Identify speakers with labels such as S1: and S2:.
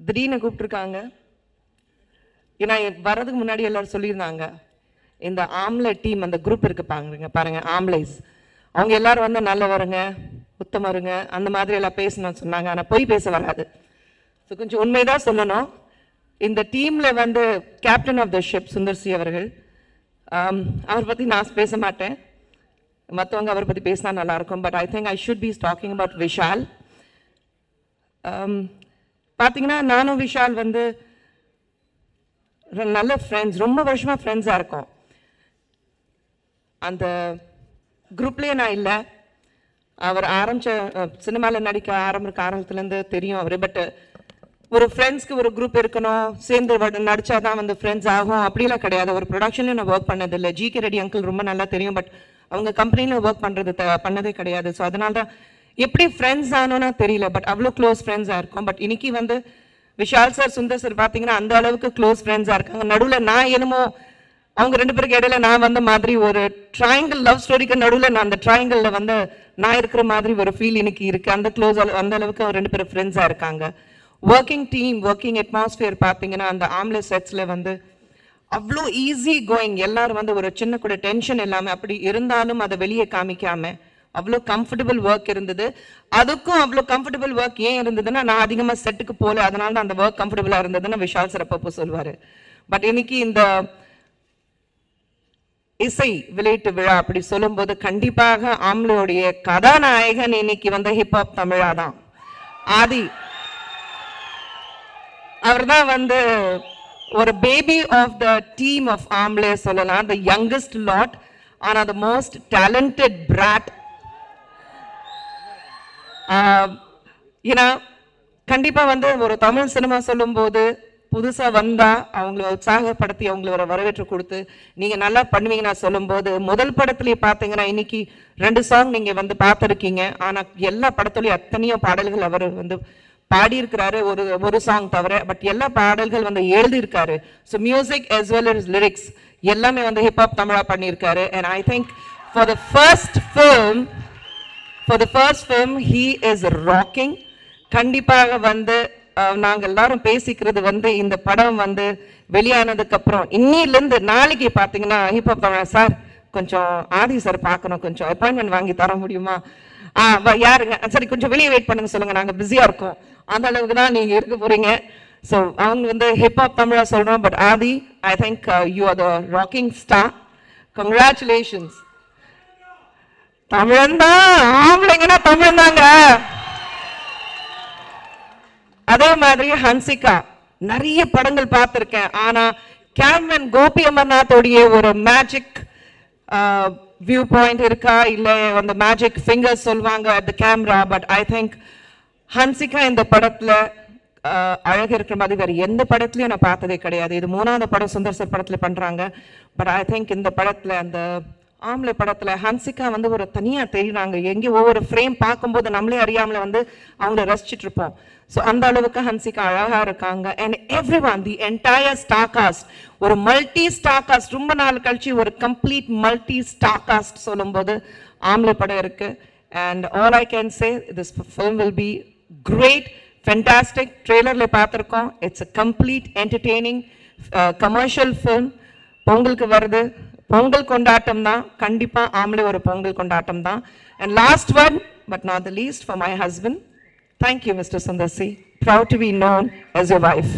S1: திடீர்னு கூப்பிட்டுருக்காங்க. ஏன்னா வர்றதுக்கு முன்னாடி எல்லாரும் சொல்லியிருந்தாங்க, இந்த ஆம்லே டீம் அந்த குரூப் இருக்கு பாருங்க ஆம்லேஸ், அவங்க எல்லாரும் வந்து நல்லவருங்க உத்தமருங்க அந்த மாதிரி எல்லாம் பேசணும்னு சொன்னாங்க. ஆனால் போய் பேச வராது. ஸோ கொஞ்சம் உண்மைதான் சொல்லணும். இந்த டீம்ல வந்து captain of the ship Sundar C அவர்கள், அவரை பற்றி நான் பேச மாட்டேன், மற்றவங்க அவரை பற்றி பேசினா நல்லாயிருக்கும். But I think I should be talking about Vishal. பார்த்தீங்கன்னா நானும் விஷால் வந்து நல்ல ஃப்ரெண்ட்ஸ், ரொம்ப வருஷமாக ஃப்ரெண்ட்ஸாக இருக்கோம். அந்த குரூப்லேயே நான் இல்லை. அவர் சினிமாவில் நடிக்க ஆரம்பத்துலேருந்து தெரியும் அவர். பட் ஒரு ஃப்ரெண்ட்ஸ்க்கு ஒரு குரூப் இருக்கணும், சேர்ந்து நடித்தா தான் வந்து ஃப்ரெண்ட்ஸ் ஆகும் அப்படிலாம் கிடையாது. ஒரு ப்ரொடக்ஷன்லையும் நான் ஒர்க் பண்ணதில்லை. ஜிகே ரெட்டி அங்கிள் ரொம்ப நல்லா தெரியும், பட் அவங்க கம்பெனியில் ஒர்க் பண்ணதே கிடையாது. ஸோ அதனால தான் எப்படி ஃப்ரெண்ட்ஸ் ஆனோன்னா தெரியல, பட் அவ்வளோ க்ளோஸ் ஃப்ரெண்ட்ஸாக இருக்கும். பட் இன்னைக்கு வந்து விஷால் சார் சுந்தர் சார் பார்த்தீங்கன்னா அந்த அளவுக்கு க்ளோஸ் ஃப்ரெண்ட்ஸாக இருக்காங்க. நடுவில் நான் என்னமோ அவங்க ரெண்டு பேருக்கு இடையில நான் வந்த மாதிரி ஒரு ட்ரையாங்கிள் லவ் ஸ்டோரிக்கு நடுவில் நான் அந்த ட்ரையாங்கிளில் வந்து நான் இருக்கிற மாதிரி ஒரு ஃபீல் இன்னைக்கு இருக்கு. அந்த க்ளோஸ் அந்த அளவுக்கு அவங்க ரெண்டு பேரும் ஃப்ரெண்ட்ஸாக இருக்காங்க. ஒர்க்கிங் டீம், ஒர்க்கிங் அட்மாஸ்பியர் பார்த்தீங்கன்னா அந்த ஆம்லே செட்ஸில் வந்து அவ்வளோ ஈஸி கோயிங். எல்லாரும் வந்து ஒரு சின்ன கூட டென்ஷன் இல்லாமல் அப்படி இருந்தாலும் அதை வெளியே காமிக்காம அவ்வளோ கம்ஃபர்டபுள் ஒர்க் இருந்தது. அதுக்கும் அவ்வளோ கம்ஃபர்டபுள் ஒர்க் ஏன் இருந்ததுன்னா நான் அதிகமாக செட்டுக்கு போகல, அதனால தான் அந்த ஒர்க் கம்ஃபர்டபுளாக இருந்ததுன்னு விஷால் சார் அப்பப்போ சொல்லுவார். பட் இன்னைக்கு இந்த இசை விளையாட்டு விழா அப்படி சொல்லும்போது கண்டிப்பாக ஆம்லேயுடைய கதாநாயகன் இன்னைக்கு வந்து ஹிப்ஹாப் தமிழா தான். ஆதி அவர் தான் வந்து ஒரு baby of the team of ஆம்லே சொல்லலாம். த யங்கஸ்ட் லாட், ஆனால் த மோஸ்ட் டேலண்டட் பிராட். ஏன்னா கண்டிப்பாக வந்து ஒரு தமிழ் சினிமா சொல்லும்போது புதுசாக வந்தால் அவங்கள உற்சாகப்படுத்தி அவங்கள ஒரு வரவேற்று கொடுத்து நீங்கள் நல்லா பண்ணுவீங்கன்னா சொல்லும்போது, முதல் படத்துலேயே பார்த்தீங்கன்னா இன்னைக்கு 2 சாங் நீங்கள் வந்து பார்த்துருக்கீங்க. ஆனால் எல்லா படத்துலேயும் அத்தனையோ பாடல்கள் அவர் வந்து பாடியிருக்கிறாரு, ஒரு சாங் தவிர. பட் எல்லா பாடல்கள் வந்து எழுதியிருக்காரு. So music as well as lyrics எல்லாமே வந்து ஹிப்ஹாப் தமிழா பண்ணியிருக்காரு. And I think for the first film he is rocking. கண்டிப்பாக வந்து நாங்கள் எல்லாரும் பேசிக்கிறது வந்து இந்த படம் வந்து வெளியானதுக்கு அப்புறம் இன்னிலிருந்து நாளைக்கு பார்த்தீங்கன்னா ஹிப்ஹாப் தமிழா சார் கொஞ்சம் ஆதி சார் பார்க்கணும், கொஞ்சம் அப்பாயின்மெண்ட் வாங்கி தர முடியுமா? யாருங்க சரி கொஞ்சம் வெளியே வெயிட் பண்ணுங்க சொல்லுங்க, நாங்கள் பிஸியாக இருக்கோம். அந்த அளவுக்கு தான் நீங்கள் இருக்க போறீங்க. ஸோ அவங்க வந்து ஹிப்ஹாப் தமிழா சொல்கிறோம். But Aadhi, I think you are the rocking star. Congratulations. தமிழன் தான், ஆம்பளைங்கன்னா தமிழன் தாங்க. அதே மாதிரி ஹன்சிகா நிறைய படங்கள் பார்த்துருக்கேன். ஆனா கேமரன் கோபி அமர்நாத்தோடைய ஒரு மேஜிக் வியூ பாயிண்ட் இருக்கா, இல்லை அந்த மேஜிக் ஃபிங்கர்ஸ் சொல்லுவாங்க அந்த camera. But I think Hansika இந்த படத்துல அழகு இருக்கிற மாதிரி வேற எந்த படத்துலயும் நான் பார்த்ததே கிடையாது. இது 3வது படம் சுந்தர் சார் படத்துல பண்றாங்க. பட் ஐ திங்க் இந்த படத்துல அந்த ஆம்லே படத்துல ஹன்சிகா வந்து ஒரு தனியா தெரியுறாங்க. எங்கே ஒவ்வொரு ஃப்ரேம் பார்க்கும்போது நம்மளே அறியாமல வந்து அவங்கள ரசிச்சுட்டு இருப்போம். ஸோ அந்த அளவுக்கு ஹன்சிகா அழகா இருக்காங்க. And every one, the entire star cast, ஒரு மல்டி ஸ்டார் காஸ்ட், ரொம்ப நாள் கழிச்சு ஒரு கம்ப்ளீட் மல்டி ஸ்டார் காஸ்ட் சொல்லும்போது ஆம்லே படம் இருக்கு. And all I can say this film will be great, fantastic. ட்ரெய்லர்ல பார்த்துருக்கோம். It's a complete entertaining commercial film. பொங்கலுக்கு வருது, பொங்கல் கொண்டாட்டம் தான். கண்டிப்பா ஆம்லே ஒரு பொங்கல் கொண்டாட்டம் தான். And last one but not the least, for my husband. Thank you, Mr. Sundarsi. Proud to be known as your wife.